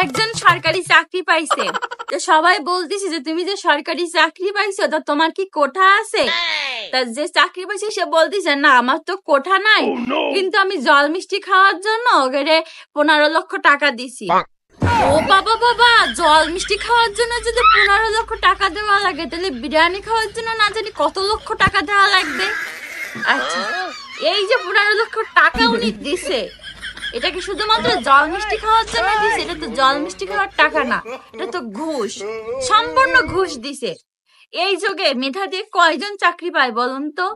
একজন সরকারি চাকরি পাইছে, তো সবাই বলতেছে যে তুমি যে সরকারি চাকরি পাইছো তা তোমার কি কোঠা আছে? তা যে চাকরি পাইছে সে বলতেছে না আমার তো কোঠা নাই, কিন্তু আমি জল মিষ্টি খাওয়ার জন্য ওকে 15 লক্ষ টাকা দিছি। ও বাবা বাবা, জল মিষ্টি খাওয়ার জন্য যদি 15 লক্ষ টাকা দেওয়া লাগে তাহলে বিরিয়ানি খাওয়ার জন্য না জানি কত লক্ষ টাকা দেওয়া লাগবে। আচ্ছা, এই যে 15 লক্ষ টাকা উনি দিছে, এটা কি শুধুমাত্র জল মিষ্টি খাওয়ার জন্য দিছে? এটা তো জল মিষ্টি খাওয়ার টাকা না, এটা তো ঘুষ, সম্পূর্ণ ঘুষ দিছে। এই যুগে মেধা দিয়ে কয়জন চাকরি পায় বলুন তো?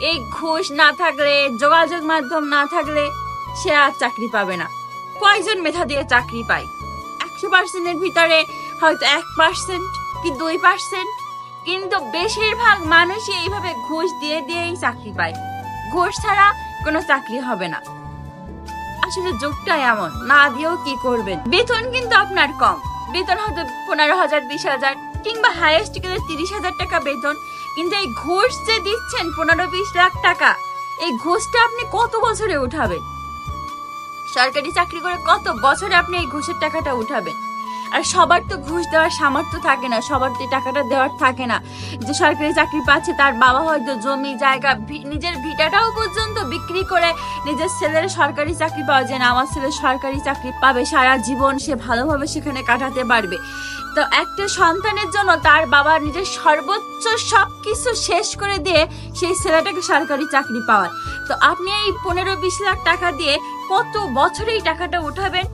এই ঘুষ না থাকলে, যোগাযোগ মাধ্যম না থাকলে সে আর চাকরি পাবে না। কয়জন মেধা দিয়ে চাকরি পায়? 100%-এর ভিতরে হয়তো 1% কি 2%, কিন্তু বেশিরভাগ মানুষই এইভাবে ঘুষ দিয়ে দিয়েই চাকরি পায়। ঘুষ ছাড়া কোনো চাকরি হবে না। আসলে যুগটাই এমন, না দিয়েও কি করবেন। বেতন কিন্তু আপনার কম, বেতন হয়তো 15,000, 20,000 কিংবা হাইয়েস্ট গেলে 30,000 টাকা বেতন, কিন্তু এই ঘুষ যে দিচ্ছেন 15-20 লাখ টাকা, এই ঘুষটা আপনি কত বছরে উঠাবেন? সরকারি চাকরি করে কত বছরে আপনি এই ঘুষের টাকাটা উঠাবেন? আর সবার তো ঘুষ দেওয়ার সামর্থ্য থাকে না, সবার তো টাকাটা দেওয়ার থাকে না। যে সরকারি চাকরি পাচ্ছে তার বাবা হয়তো জমি জায়গা নিজের ভিটাটাও পর্যন্ত বিক্রি করে নিজের ছেলের সরকারি চাকরি পাওয়া যায় না, আমার ছেলে সরকারি চাকরি পাবে, সারা জীবন সে ভালোভাবে সেখানে কাটাতে পারবে। তো একটা সন্তানের জন্য তার বাবা নিজের সর্বোচ্চ সবকিছু শেষ করে দিয়ে সেই ছেলেটাকে সরকারি চাকরি পাওয়ায়। তো আপনি এই 15-20 লাখ টাকা দিয়ে কত বছরে এই টাকাটা উঠাবেন?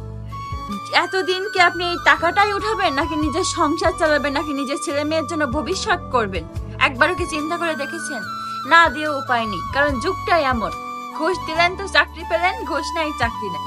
এতদিন কি আপনি এই টাকাটাই উঠাবেন, নাকি নিজের সংসার চালাবেন, নাকি নিজের ছেলে মেয়ের জন্য ভবিষ্যৎ করবেন? একবারও কি চিন্তা করে দেখেছেন? না দিয়ে উপায় নেই, কারণ যুগটাই এমন। ঘুষ দিলেন তো চাকরি পেলেন, ঘুষ নাই চাকরি নাই।